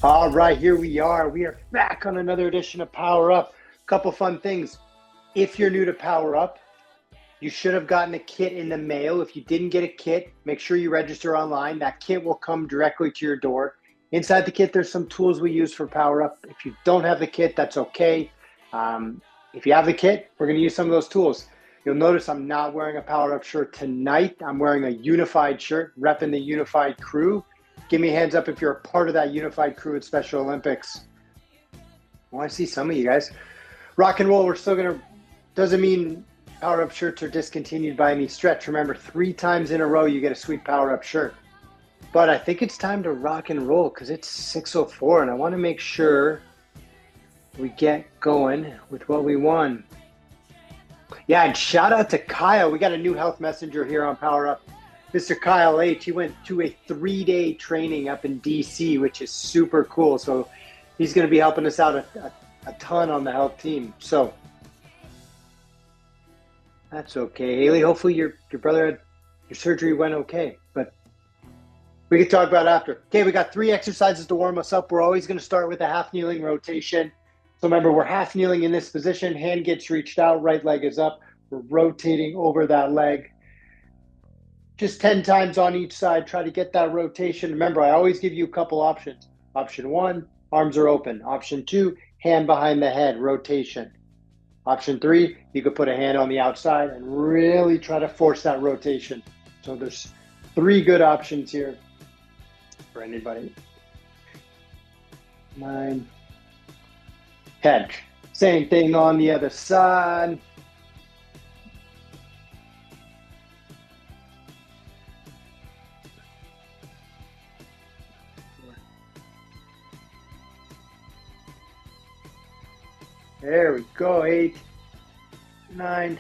All right, here we are. We are back on another edition of Power Up. Couple fun things. If you're new to Power Up, you should have gotten a kit in the mail. If you didn't get a kit, make sure you register online. That kit will come directly to your door. Inside the kit, there's some tools we use for Power Up. If you don't have the kit, that's okay. If you have the kit, we're going to use some of those tools. You'll notice I'm not wearing a Power Up shirt tonight. I'm wearing a unified shirt, repping the unified crew. Give me a hands up if you're a part of that unified crew at Special Olympics. I want to see some of you guys. Rock and roll, we're still going to, doesn't mean Power Up shirts are discontinued by any stretch. Remember, 3 times in a row, you get a sweet Power Up shirt. But I think it's time to rock and roll because it's 6:04 and I want to make sure we get going with what we won. Yeah, and shout out to Kyle. We got a new health messenger here on Power Up. Mr. Kyle H, he went to a 3-day training up in DC, which is super cool. So he's going to be helping us out a ton on the health team. So that's okay. Haley, hopefully your brother had your surgery went okay, but we can talk about it after. Okay, we got 3 exercises to warm us up. We're always going to start with a half kneeling rotation. So remember, we're half kneeling in this position. Hand gets reached out, right leg is up. We're rotating over that leg. Just 10 times on each side. Try to get that rotation. Remember, I always give you a couple options. Option 1, arms are open. Option 2, hand behind the head, rotation. Option 3, you could put a hand on the outside and really try to force that rotation. So there's 3 good options here for anybody. 9, 10. Same thing on the other side. There we go. 8, 9,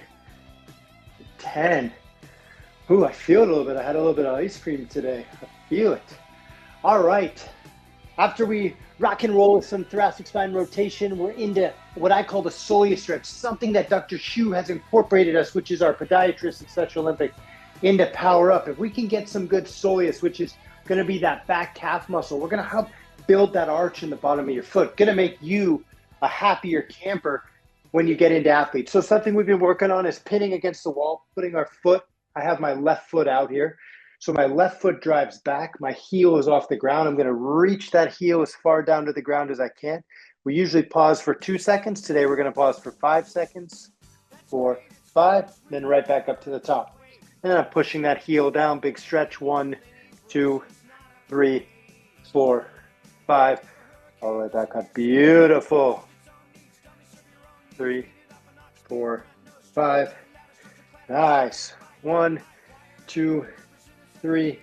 10. Ooh, I feel it a little bit. I had a little bit of ice cream today. I feel it. All right. After we rock and roll with some thoracic spine rotation, we're into what I call the Soleus Stretch, something that Dr. Shu has incorporated us, which is our podiatrist at Special Olympics, into Power Up. If we can get some good soleus, which is going to be that back calf muscle, we're going to help build that arch in the bottom of your foot. Going to make you a happier camper when you get into athletes. So something we've been working on is pinning against the wall, putting our foot. I have my left foot out here. So my left foot drives back. My heel is off the ground. I'm going to reach that heel as far down to the ground as I can. We usually pause for 2 seconds. Today we're going to pause for 5 seconds. 4, 5, then right back up to the top. And then I'm pushing that heel down. Big stretch. 1, 2, 3, 4, 5. All the way back up. Beautiful. 3, 4, 5. Nice. 1, 2, 3,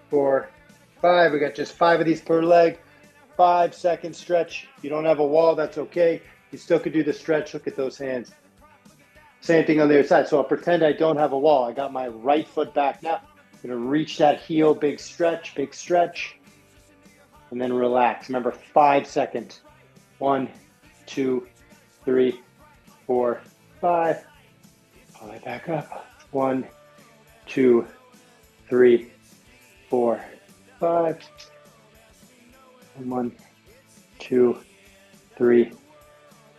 4, 5. We got just 5 of these per leg. 5-second stretch. You don't have a wall, that's okay. You still could do the stretch. Look at those hands. Same thing on the other side. So I'll pretend I don't have a wall. I got my right foot back now. I'm going to reach that heel. Big stretch, and then relax. Remember, 5 seconds. 1, 2, 3, 4, 5. All the way back up. 1, 2, 3, 4, 5. And 1, 2, 3,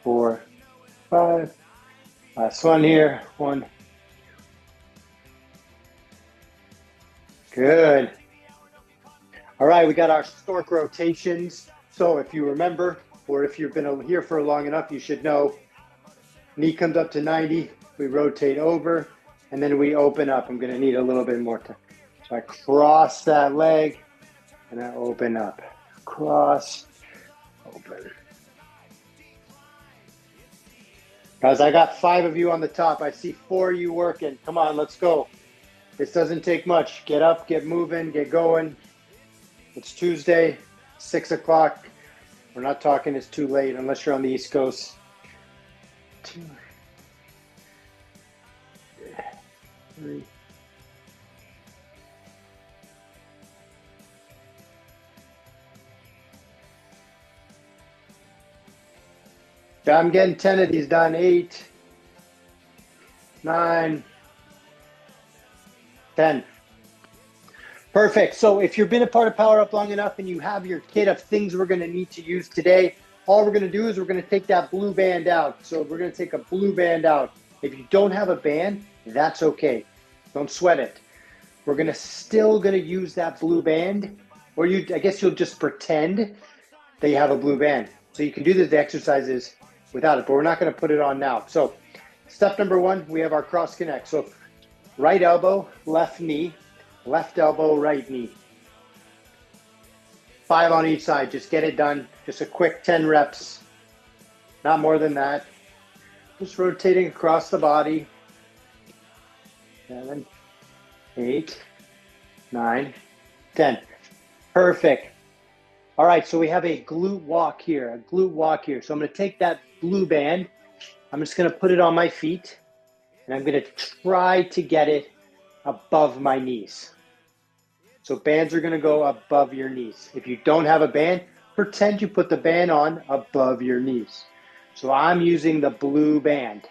4, 5. Last one here. 1. Good. All right, we got our Stork rotations. So if you remember, or if you've been here for long enough, you should know, knee comes up to 90, we rotate over, and then we open up. I'm gonna need a little bit more time. So I cross that leg, and I open up. Cross, open. Guys, I got 5 of you on the top. I see 4 of you working. Come on, let's go. This doesn't take much. Get up, get moving, get going. It's Tuesday, 6 o'clock. We're not talking it's too late unless you're on the East Coast. 2, 3. I'm getting 10 of these done. 8, 9, 10. Perfect. So if you've been a part of Power Up long enough and you have your kit of things we're going to need to use today, all we're going to do is we're going to take that blue band out. So we're going to take a blue band out. If you don't have a band, that's okay. Don't sweat it. We're still going to use that blue band, or I guess you'll just pretend that you have a blue band. So you can do the exercises without it, but we're not going to put it on now. So step number one, we have our cross connect. So right elbow, left knee, left elbow, right knee. 5 on each side, just get it done. Just a quick 10 reps, not more than that. Just rotating across the body. 7, 8, 9, 10. Perfect. All right, so we have a glute walk here, a glute walk here. So I'm gonna take that blue band, I'm just gonna put it on my feet, and I'm gonna try to get it above my knees. So bands are gonna go above your knees. If you don't have a band, pretend you put the band on above your knees. So I'm using the blue band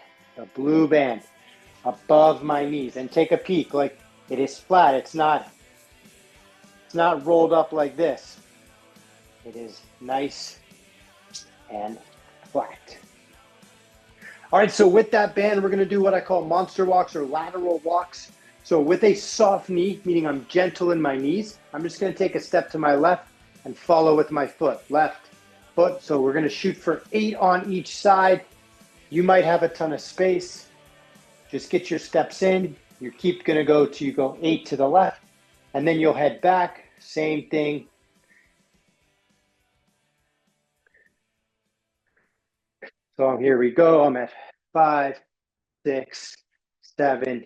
above my knees, and take a peek. Like, it is flat. It's not rolled up like this. It is nice and flat. All right, so with that band, we're gonna do what I call monster walks or lateral walks. So with a soft knee, meaning I'm gentle in my knees, I'm just gonna take a step to my left and follow with my foot, left foot. So we're gonna shoot for 8 on each side. You might have a ton of space. Just get your steps in. You keep gonna go 8 to the left, and then you'll head back, same thing. So here we go. I'm at 5, 6, 7,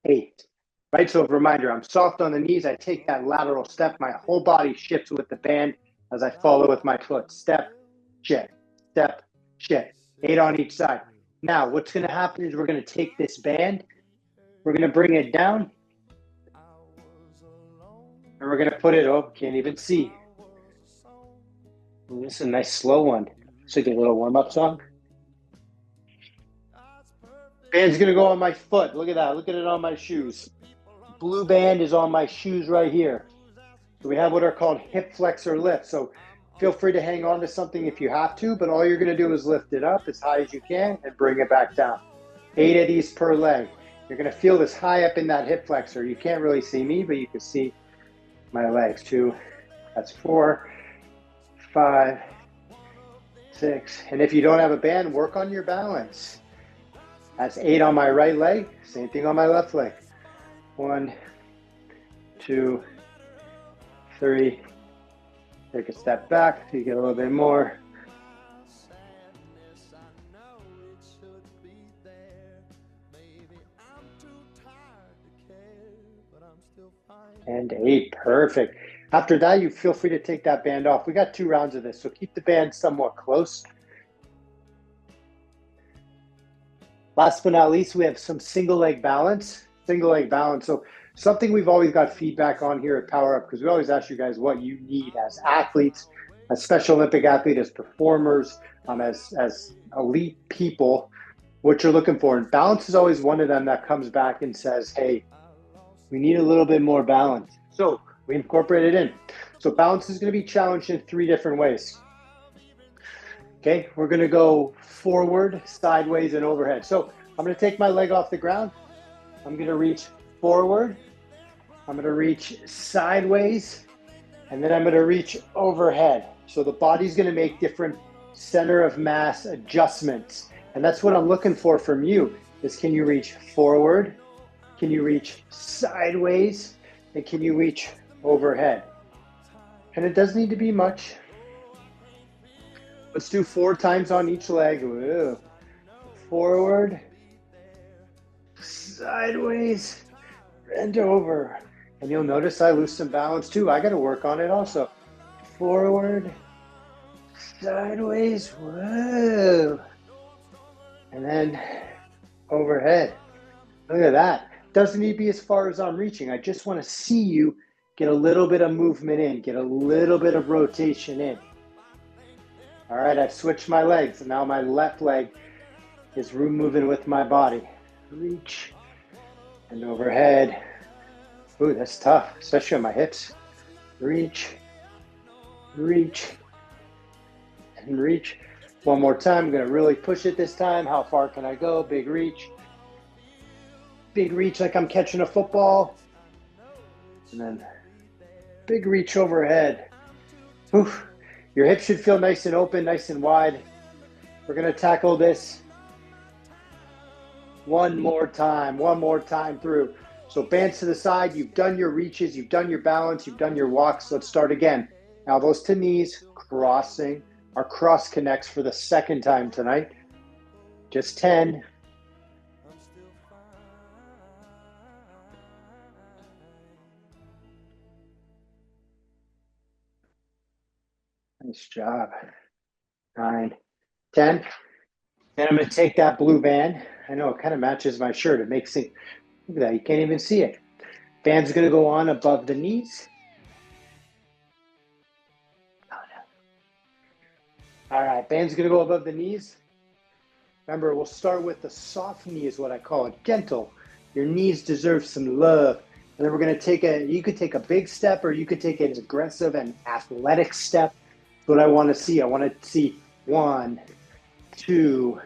8. Right, so a reminder, I'm soft on the knees. I take that lateral step. My whole body shifts with the band as I follow with my foot. Step, shift, step, shift. 8 on each side. Now, what's going to happen is we're going to take this band, we're going to bring it down, and we're going to put it, can't even see. This is a nice slow one. So get a little warm-up song. Band's gonna go on my foot. Look at that. Look at it on my shoes. Blue band is on my shoes right here. So we have what are called hip flexor lift. So feel free to hang on to something if you have to, but all you're gonna do is lift it up as high as you can and bring it back down. 8 of these per leg. You're gonna feel this high up in that hip flexor. You can't really see me, but you can see my legs. 2, that's 4, 5, 6. And if you don't have a band, work on your balance. That's 8 on my right leg, same thing on my left leg. 1, 2, 3. Take a step back so you get a little bit more. And 8, perfect. After that, you feel free to take that band off. We got 2 rounds of this, so keep the band somewhat close. Last but not least, we have some single leg balance. So something we've always got feedback on here at Power Up, because we always ask you guys what you need as athletes, as Special Olympic athletes, as performers, as elite people, what you're looking for. And balance is always one of them that comes back and says, hey, we need a little bit more balance. So we incorporate it in. So balance is going to be challenged in 3 different ways. Okay, we're gonna go forward, sideways, and overhead. So I'm gonna take my leg off the ground. I'm gonna reach forward. I'm gonna reach sideways, and then I'm gonna reach overhead. So the body's gonna make different center of mass adjustments. And that's what I'm looking for from you, is can you reach forward? Can you reach sideways? And can you reach overhead? And it doesn't need to be much. Let's do 4 times on each leg. Whoa. Forward, sideways, and over. And you'll notice I lose some balance too. I got to work on it also. Forward, sideways, whoa. And then overhead. Look at that. Doesn't need to be as far as I'm reaching. I just want to see you get a little bit of movement in, get a little bit of rotation in. All right, I've switched my legs, and now my left leg is moving with my body. Reach and overhead, Ooh, that's tough, especially on my hips. Reach, reach, and reach. One more time. I'm going to really push it this time. How far can I go? Big reach. Big reach like I'm catching a football. And then big reach overhead. Oof. Your hips should feel nice and open, nice and wide. We're going to tackle this one more time through. So bands to the side, you've done your reaches, you've done your balance, you've done your walks. Let's start again. Elbows to knees, crossing. Our cross connects for the second time tonight. Just 10. Nice job. 9, 10. Then I'm going to take that blue band. I know it kind of matches my shirt. It makes it, look at that, you can't even see it. Band's going to go on above the knees. All right, band's going to go above the knees. Remember, we'll start with the soft knee is what I call it, gentle. Your knees deserve some love. And then we're going to you could take a big step or you could take an aggressive and athletic step. That's what I want to see. I want to see 1, 2,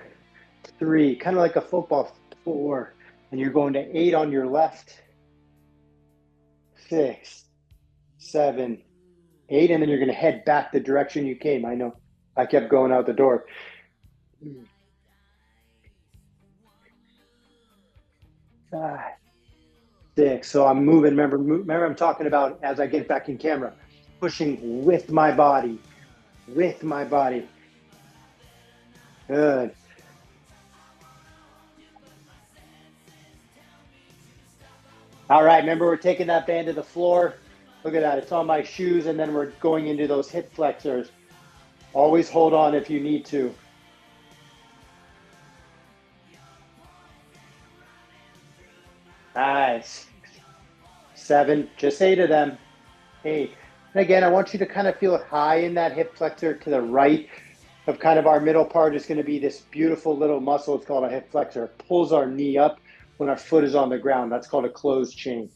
3, kind of like a football, 4. And you're going to 8 on your left, 6, 7, 8. And then you're going to head back the direction you came. I know I kept going out the door. 5, 6. So I'm moving. Remember I'm talking about as I get back in camera, pushing with my body, Good. All right, remember we're taking that band to the floor. Look at that, it's on my shoes, and then we're going into those hip flexors. Always hold on if you need to. Nice. 7, just 8 of them. 8. And again, I want you to kind of feel high in that hip flexor to the right of kind of our middle part is going to be this beautiful little muscle. It's called a hip flexor. It pulls our knee up when our foot is on the ground. That's called a closed chain.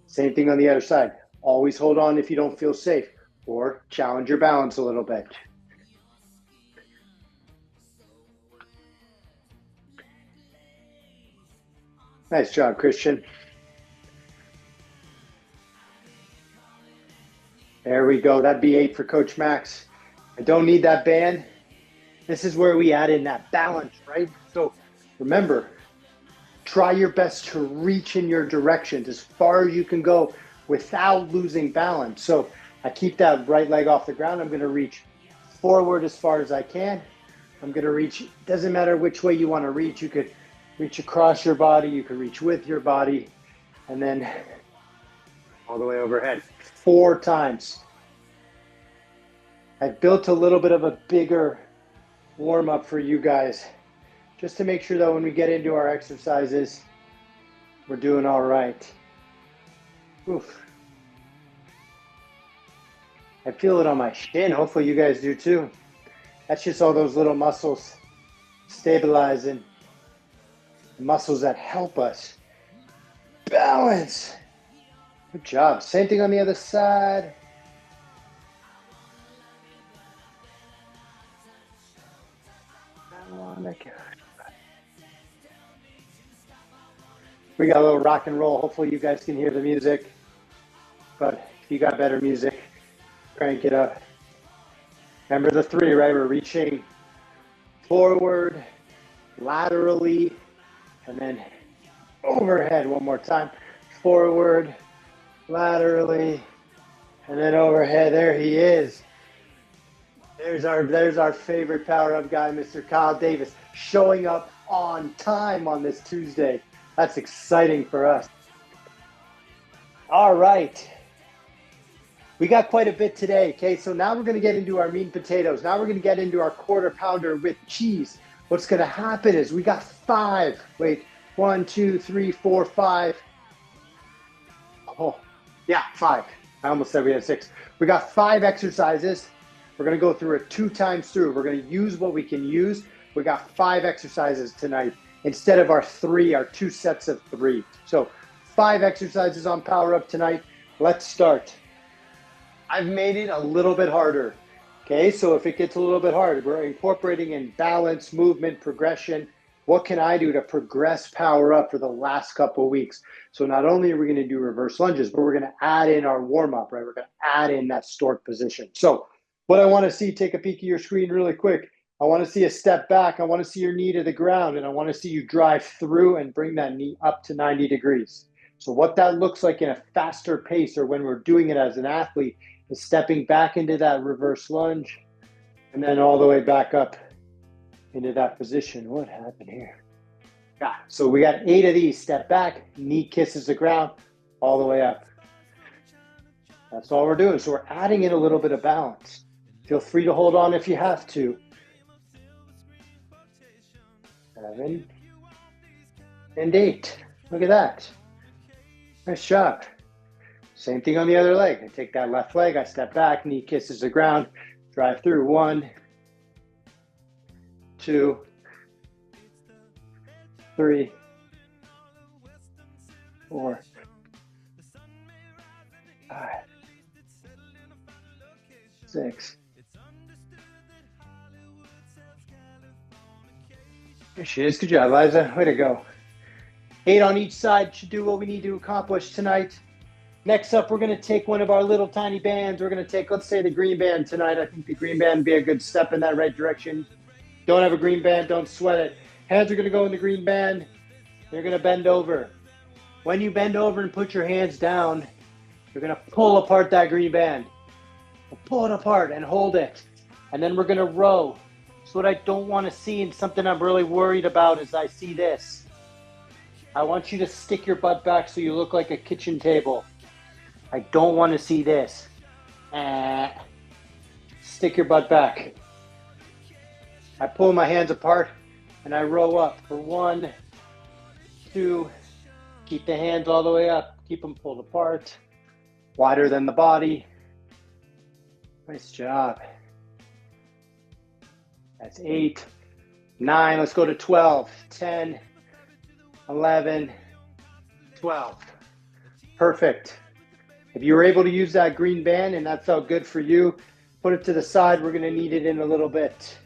Same thing on the other side. Always hold on if you don't feel safe or challenge your balance a little bit. Nice job, Christian. There we go. That'd be 8 for Coach Max. I don't need that band. This is where we add in that balance, right? So remember, try your best to reach in your directions as far as you can go without losing balance. So I keep that right leg off the ground. I'm going to reach forward as far as I can. I'm going to reach, doesn't matter which way you want to reach. You could reach across your body. You could reach with your body. And then all the way overhead. 4 times. I've built a little bit of a bigger warm up for you guys, just to make sure that when we get into our exercises, we're doing all right. Oof. I feel it on my shin. Hopefully you guys do too. That's just all those little muscles stabilizing, the muscles that help us balance. Good job. Same thing on the other side. We got a little rock and roll. Hopefully you guys can hear the music. But if you got better music, crank it up. Remember the 3, right? We're reaching forward, laterally, and then overhead one more time. Forward, laterally, and then overhead. There he is. There's our favorite power-up guy, Mr. Kyle Davis, showing up on time on this Tuesday. That's exciting for us. All right. We got quite a bit today, okay? So now we're going to get into our meat and potatoes. Now we're going to get into our quarter pounder with cheese. What's going to happen is we got 5. Wait, 1, 2, 3, 4, 5. Oh, yeah, 5. I almost said we had 6. We got 5 exercises. We're going to go through it 2 times through. We're going to use what we can use. We got 5 exercises tonight instead of our 2 sets of 3. So 5 exercises on power up tonight. Let's start. I've made it a little bit harder. Okay, so if it gets a little bit hard, we're incorporating in balance, movement, progression. What can I do to progress power up for the last couple of weeks? So not only are we going to do reverse lunges, but we're going to add in our warm up, right? We're going to add in that stork position. So what I want to see, take a peek at your screen really quick. I want to see a step back. I want to see your knee to the ground, and I want to see you drive through and bring that knee up to 90 degrees. So what that looks like in a faster pace, or when we're doing it as an athlete, is stepping back into that reverse lunge and then all the way back up into that position. What happened here? Yeah, so we got 8 of these. Step back, knee kisses the ground, all the way up. That's all we're doing. So we're adding in a little bit of balance. Feel free to hold on if you have to. 7 and 8. Look at that. Nice job. Same thing on the other leg. I take that left leg, I step back, knee kisses the ground, drive through. 1, 2, 3, 4, 5, 6. There she is. Good job, Liza. Way to go. 8 on each side should do what we need to accomplish tonight. Next up, we're going to take one of our little tiny bands. We're going to take, let's say, the green band tonight. I think the green band would be a good step in that right direction. Don't have a green band, don't sweat it. Hands are going to go in the green band. You're going to bend over. When you bend over and put your hands down, you're going to pull apart that green band. Pull it apart and hold it. And then we're going to row. So what I don't want to see, and something I'm really worried about, is I see this. I want you to stick your butt back so you look like a kitchen table. I don't want to see this. Stick your butt back. I pull my hands apart and I row up for 1, 2, keep the hands all the way up, keep them pulled apart, wider than the body. Nice job. That's 8, 9, let's go to 12, 10, 11, 12. Perfect. If you were able to use that green band and that felt good for you, put it to the side. We're going to need it in a little bit.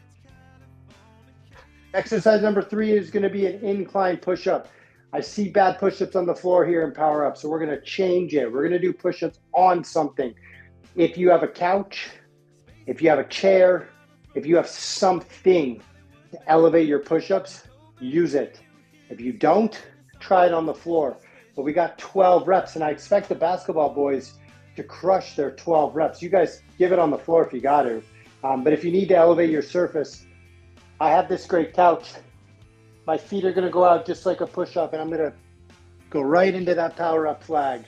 Exercise number 3 is going to be an incline push-up. I see bad push-ups on the floor here in power up, so we're going to change it. We're going to do push-ups on something. If you have a couch, if you have a chair, if you have something to elevate your push-ups, use it. If you don't, try it on the floor. But we got 12 reps, and I expect the basketball boys to crush their 12 reps. You guys give it on the floor if you got to. But if you need to elevate your surface, I have this great couch. My feet are going to go out just like a push-up, and I'm going to go right into that power-up flag.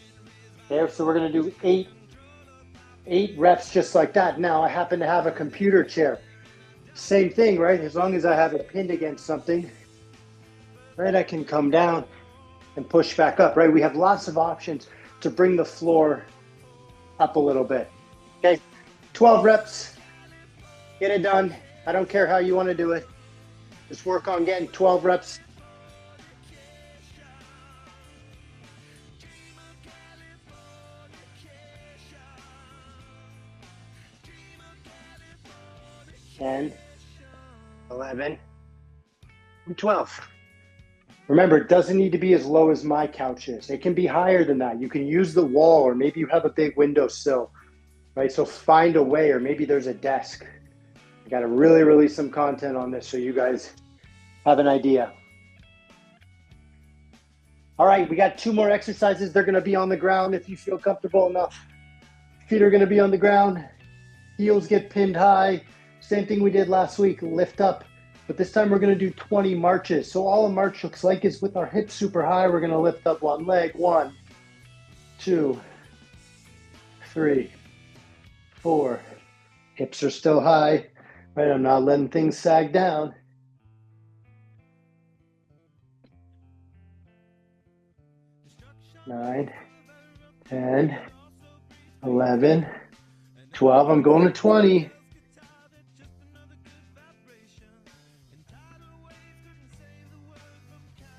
There, so we're going to do 8 reps just like that. Now, I happen to have a computer chair. Same thing, right? As long as I have it pinned against something, right, I can come down and push back up, right? We have lots of options to bring the floor up a little bit. Okay, 12 reps, get it done. I don't care how you want to do it. Just work on getting 12 reps. And 11 and 12. Remember, it doesn't need to be as low as my couch is. It can be higher than that. You can use the wall, or maybe you have a big windowsill, right? So find a way, or maybe there's a desk. I got to really release some content on this so you guys have an idea. All right, we got 2 more exercises. They're going to be on the ground if you feel comfortable enough. Feet are going to be on the ground. Heels get pinned high. Same thing we did last week, lift up. But this time we're going to do 20 marches. So all a march looks like is with our hips super high, we're going to lift up one leg. 1, 2, 3, 4. Hips are still high, right? I'm not letting things sag down. 9, 10, 11, 12. I'm going to 20.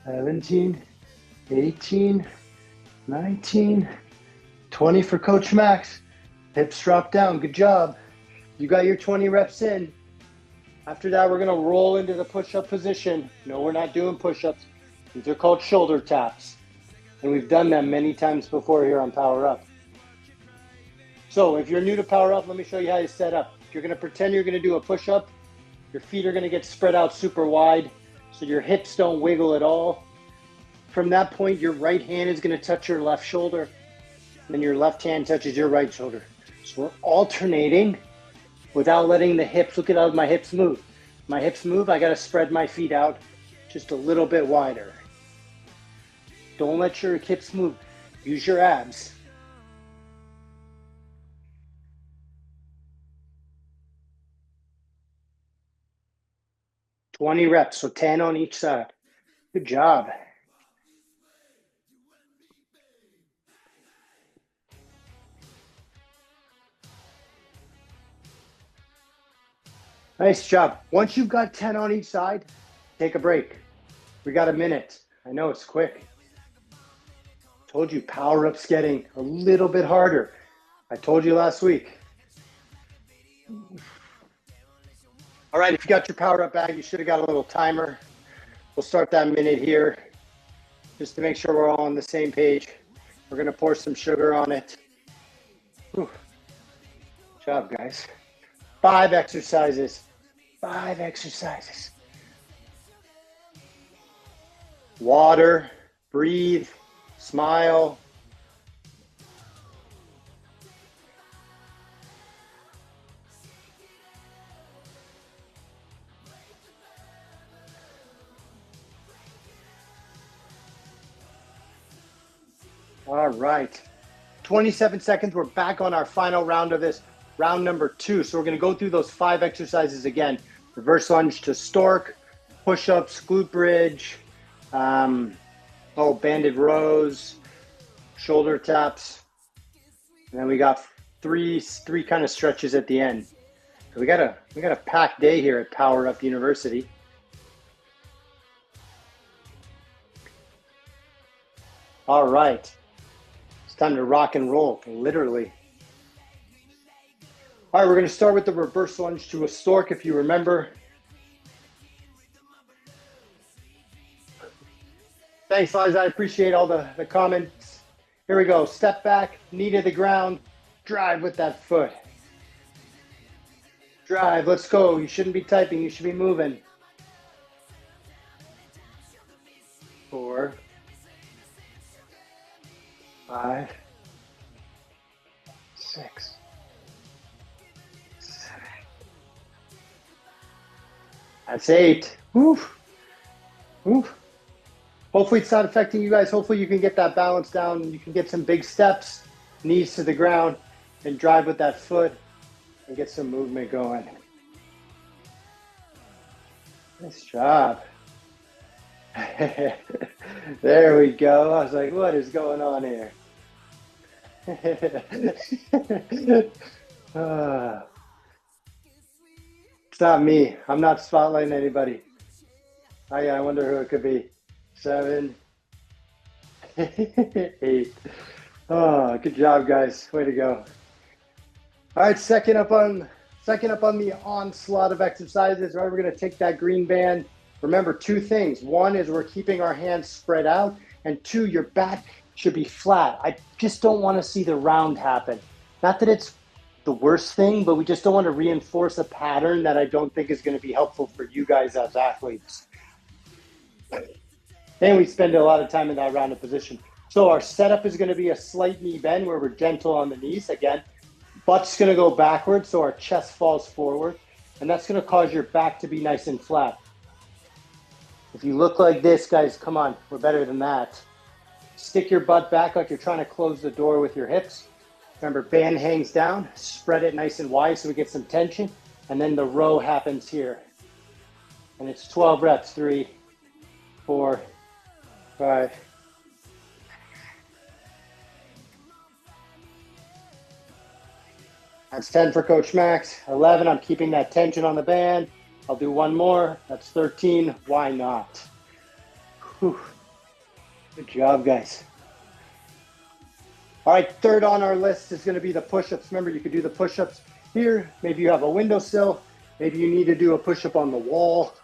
17, 18, 19, 20 for Coach Max. Hips drop down, good job. You got your 20 reps in. After that, we're gonna roll into the push-up position. No, we're not doing push-ups. These are called shoulder taps. And we've done them many times before here on Power Up. So if you're new to Power Up, let me show you how you set up. You're gonna pretend you're gonna do a push-up. Your feet are gonna get spread out super wide, so your hips don't wiggle at all. From that point, your right hand is gonna touch your left shoulder, then your left hand touches your right shoulder. So we're alternating without letting the hips, look at how my hips move. My hips move, I gotta spread my feet out just a little bit wider. Don't let your hips move. Use your abs. "20 reps, so 10 on each side. Good job. Nice job. Once you've got 10 on each side, take a break. We got a minute. I know it's quick. Told you Power Up's getting a little bit harder. I told you last week. All right, if you got your Power Up bag, you should have got a little timer. We'll start that minute here just to make sure we're all on the same page. We're gonna pour some sugar on it. Whew. Good job, guys. 5 exercises. 5 exercises. Water, breathe, smile. All right, 27 seconds. We're back on our final round of this, round number 2. So we're gonna go through those 5 exercises again. Reverse lunge to stork, push-ups, glute bridge, banded rows, shoulder taps. And then we got three kind of stretches at the end. So we got a packed day here at Power Up University. All right. Time to rock and roll, literally. All right, we're going to start with the reverse lunge to a stork, if you remember. Thanks, Liza. I appreciate all the comments. Here we go. Step back, knee to the ground, drive with that foot. Drive, let's go. You shouldn't be typing, you should be moving. 4, 5, 6, 7. That's 8. Woof. Woof. Hopefully it's not affecting you guys. Hopefully you can get that balance down. You can get some big steps, knees to the ground, and drive with that foot and get some movement going. Nice job. There we go. I was like, what is going on here? It's not me. I'm not spotlighting anybody. I wonder who it could be. 7, 8. Oh, good job, guys. Way to go. All right, second up on the onslaught of exercises. Right, we're gonna take that green band. Remember 2 things. 1 is we're keeping our hands spread out, and 2, your back should be flat. I just don't want to see the round happen. Not that it's the worst thing, but we just don't want to reinforce a pattern that I don't think is going to be helpful for you guys as athletes. And we spend a lot of time in that rounded position. So our setup is going to be a slight knee bend where we're gentle on the knees. Again, butt's going to go backwards, so our chest falls forward, and that's going to cause your back to be nice and flat. If you look like this, guys, come on, we're better than that. Stick your butt back like you're trying to close the door with your hips. Remember, band hangs down, spread it nice and wide so we get some tension, and then the row happens here. And it's 12 reps, 3, 4, 5. That's 10 for Coach Max. 11, I'm keeping that tension on the band. I'll do 1 more. That's 13. Why not? Whew. Good job, guys. All right, third on our list is going to be the push-ups. Remember, you could do the push-ups here. Maybe you have a windowsill. Maybe you need to do a push-up on the wall.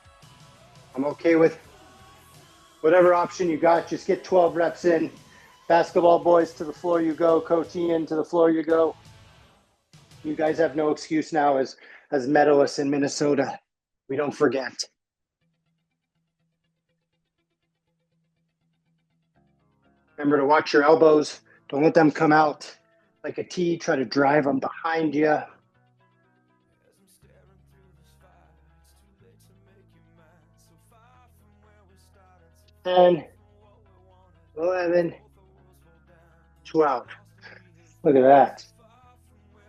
I'm okay with whatever option you got. Just get 12 reps in. Basketball boys, to the floor you go. Coach Ian, to the floor you go. You guys have no excuse now as medalists in Minnesota. We don't forget. Remember to watch your elbows. Don't let them come out like a T. Try to drive them behind you. 10, 11, 12. Look at that.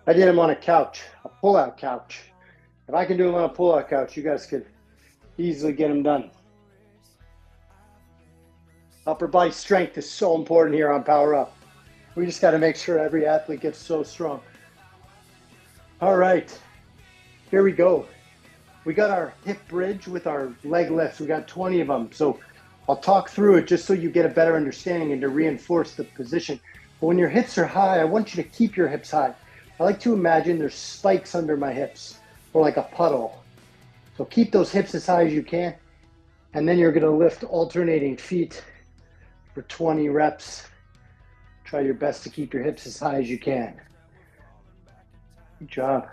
I did them on a couch, a pull-out couch. If I can do them on a pull-out couch, you guys could easily get them done. Upper body strength is so important here on Power Up. We just got to make sure every athlete gets so strong. All right, here we go. We got our hip bridge with our leg lifts. We got 20 of them. So I'll talk through it just so you get a better understanding and to reinforce the position. But when your hips are high, I want you to keep your hips high. I like to imagine there's spikes under my hips or like a puddle. So keep those hips as high as you can. And then you're going to lift alternating feet for 20 reps. Try your best to keep your hips as high as you can. Good job.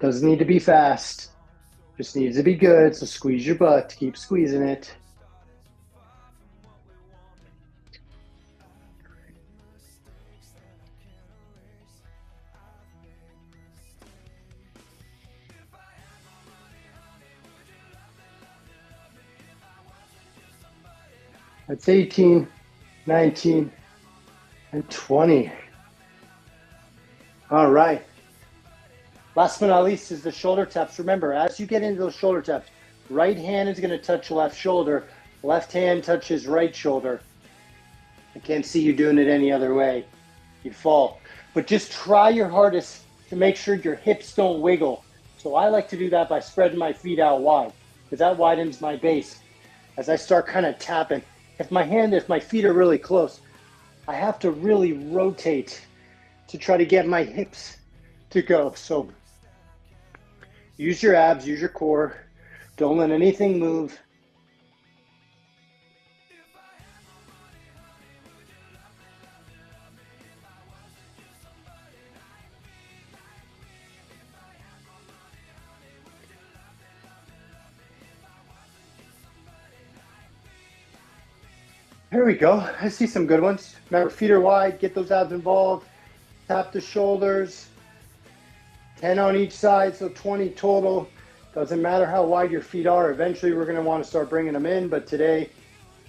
Doesn't need to be fast. Just needs to be good. So squeeze your butt. Keep squeezing it. That's 18, 19, and 20. All right. Last but not least is the shoulder taps. Remember, as you get into those shoulder taps, right hand is going to touch left shoulder. Left hand touches right shoulder. I can't see you doing it any other way. You'd fall. But just try your hardest to make sure your hips don't wiggle. So I like to do that by spreading my feet out wide, because that widens my base. As I start kind of tapping, if my feet are really close, I have to really rotate to try to get my hips to go. So use your abs, use your core. Don't let anything move. Here we go. I see some good ones. Remember, feet are wide. Get those abs involved. Tap the shoulders. 10 on each side, so 20 total. Doesn't matter how wide your feet are. Eventually, we're going to want to start bringing them in, but today,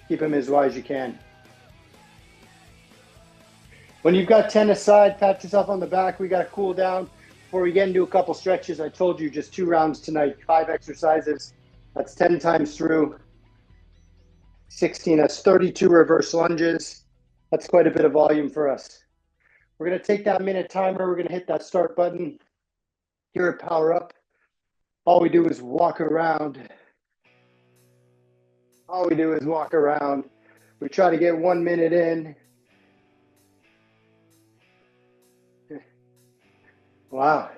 keep them as wide as you can. When you've got 10 aside, pat yourself on the back. We got to cool down before we get into a couple stretches. I told you just 2 rounds tonight, 5 exercises. That's 10 times through. 16, that's 32 reverse lunges. That's quite a bit of volume for us. We're going to take that minute timer. We're going to hit that start button here at Power Up. All we do is walk around. All we do is walk around. We try to get 1 minute in. Wow.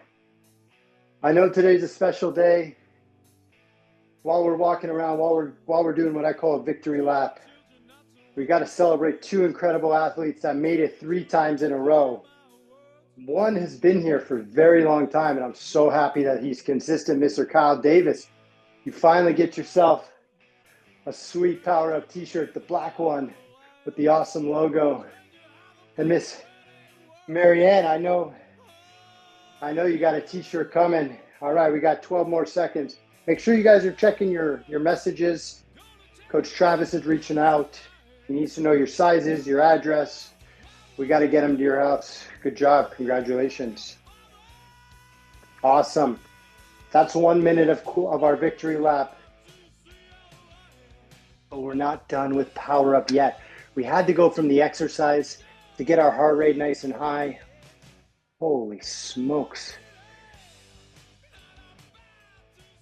I know today's a special day. While we're walking around, while we're doing what I call a victory lap, we got to celebrate 2 incredible athletes that made it 3 times in a row. One has been here for a very long time, and I'm so happy that he's consistent, Mr. Kyle Davis. You finally get yourself a sweet Power Up t-shirt, the black one with the awesome logo. And Miss Marianne, I know you got a t-shirt coming. All right, we got 12 more seconds. Make sure you guys are checking your messages. Coach Travis is reaching out. He needs to know your sizes, your address. We got to get him to your house. Good job. Congratulations. Awesome. That's 1 minute of our victory lap. But we're not done with Power Up yet. We had to go from the exercise to get our heart rate nice and high. Holy smokes.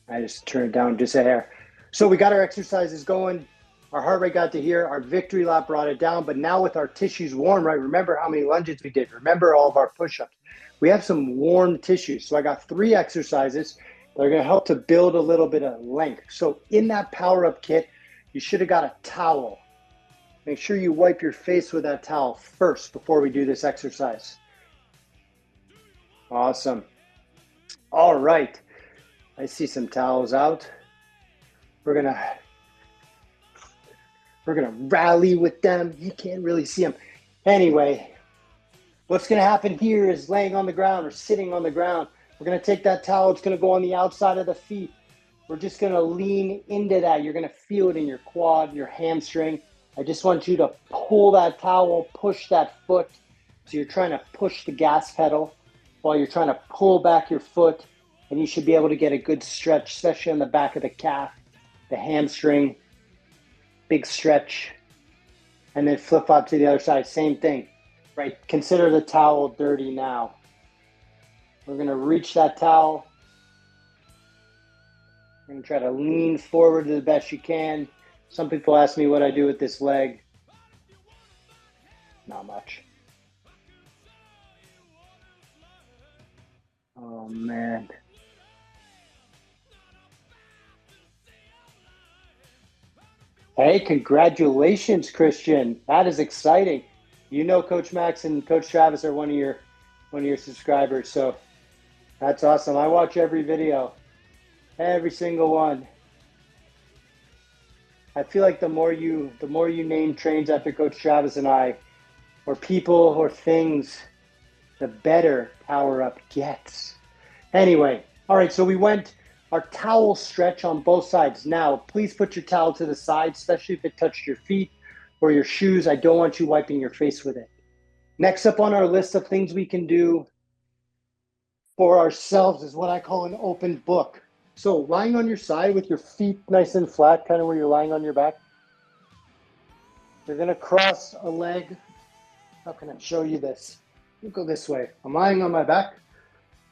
I just turned it down just a hair. So we got our exercises going. Our heart rate got to here. Our victory lap brought it down. But now with our tissues warm, right? Remember how many lunges we did. Remember all of our push-ups. We have some warm tissues. So I got 3 exercises that are going to help to build a little bit of length. So in that power-up kit, you should have got a towel. Make sure you wipe your face with that towel first before we do this exercise. Awesome. All right. I see some towels out. We're gonna rally with them. You can't really see them. Anyway, what's gonna happen here is laying on the ground or sitting on the ground. We're gonna take that towel. It's gonna go on the outside of the feet. We're just gonna lean into that. You're gonna feel it in your quad, your hamstring. I just want you to pull that towel, push that foot. So you're trying to push the gas pedal while you're trying to pull back your foot, and you should be able to get a good stretch, especially on the back of the calf, the hamstring, big stretch, and then flip flop to the other side. Same thing, right? Consider the towel dirty now. We're gonna reach that towel. We're gonna try to lean forward to the best you can. Some people ask me what I do with this leg. Not much. Oh man. Hey, congratulations, Christian. That is exciting. You know Coach Max and Coach Travis are one of your subscribers, so that's awesome. I watch every video. Every single one. I feel like the more you name trains after Coach Travis and I, or people or things, the better Power Up gets. Anyway, all right, so we went our towel stretch on both sides. Now, please put your towel to the side, especially if it touched your feet or your shoes. I don't want you wiping your face with it. Next up on our list of things we can do for ourselves is what I call an open book. So lying on your side with your feet nice and flat, kind of where you're lying on your back. You're gonna cross a leg. How can I show you this? We'll go this way. I'm lying on my back.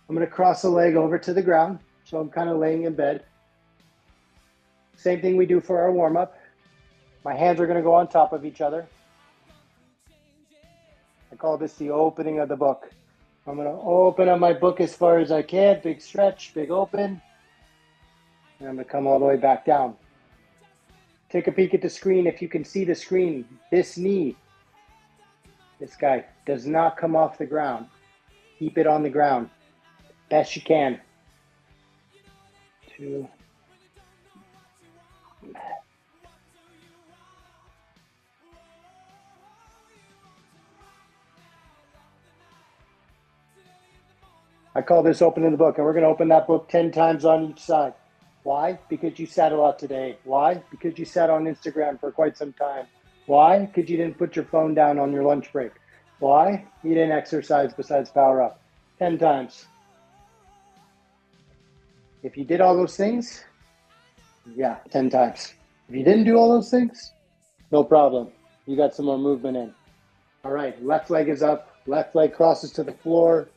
I'm gonna cross a leg over to the ground. So I'm kind of laying in bed. Same thing we do for our warm-up. My hands are gonna go on top of each other. I call this the opening of the book. I'm gonna open up my book as far as I can. Big stretch, big open. And I'm gonna come all the way back down. Take a peek at the screen. If you can see the screen, this knee, this guy does not come off the ground. Keep it on the ground, best you can. 2. I call this opening the book, and we're gonna open that book 10 times on each side. Why? Because you sat a lot today. Why? Because you sat on Instagram for quite some time. Why? Because you didn't put your phone down on your lunch break. Why? You didn't exercise besides Power Up. 10 times. If you did all those things, yeah, 10 times. If you didn't do all those things, no problem. You got some more movement in. All right, left leg is up. Left leg crosses to the floor.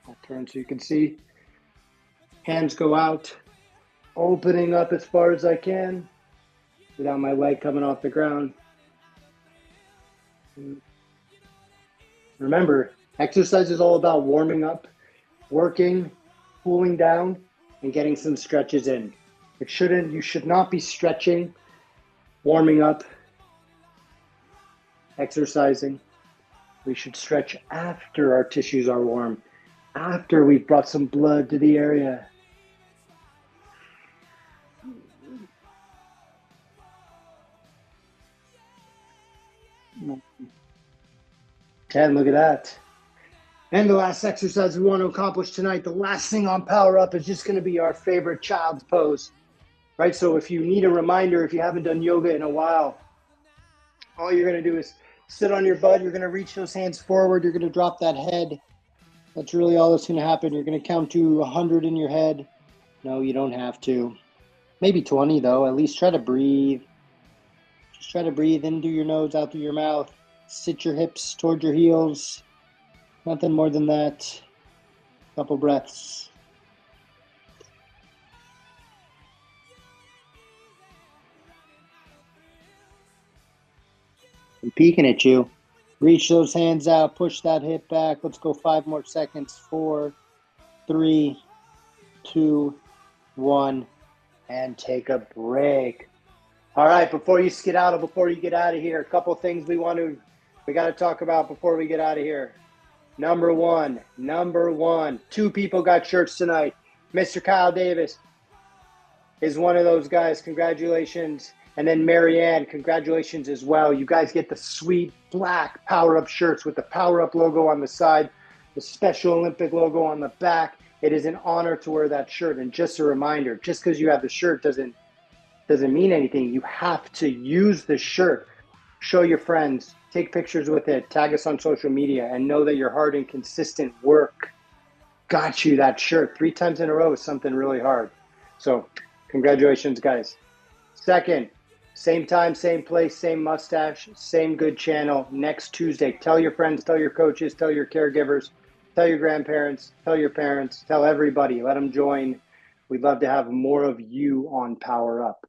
I'll turn so you can see. Hands go out, opening up as far as I can without my leg coming off the ground. Remember, exercise is all about warming up, working, cooling down, and getting some stretches in. You should not be stretching, warming up, exercising. We should stretch after our tissues are warm, after we've brought some blood to the area. And look at that. And the last exercise we want to accomplish tonight, the last thing on Power Up is just going to be our favorite child's pose, right? So if you need a reminder, if you haven't done yoga in a while, all you're going to do is sit on your butt. You're going to reach those hands forward. You're going to drop that head. That's really all that's going to happen. You're going to count to 100 in your head. No, you don't have to. Maybe 20 though. At least try to breathe. Just try to breathe in through your nose, out through your mouth. Sit your hips toward your heels. Nothing more than that. Couple breaths. I'm peeking at you. Reach those hands out, push that hip back. Let's go 5 more seconds. 4, 3, 2, 1, and take a break. All right, before you skedaddle, before you get out of here, a couple things we got to talk about before we get out of here. Number one, 2 people got shirts tonight. Mr. Kyle Davis is one of those guys. Congratulations. And then Marianne, congratulations as well. You guys get the sweet black Power Up shirts with the Power Up logo on the side, the Special Olympic logo on the back. It is an honor to wear that shirt. And just a reminder, just because you have the shirt doesn't mean anything. You have to use the shirt. Show your friends, take pictures with it, tag us on social media, and know that your hard and consistent work got you that shirt 3 times in a row is something really hard. So congratulations, guys. Second, same time, same place, same mustache, same good channel next Tuesday. Tell your friends, tell your coaches, tell your caregivers, tell your grandparents, tell your parents, tell everybody. Let them join. We'd love to have more of you on Power Up.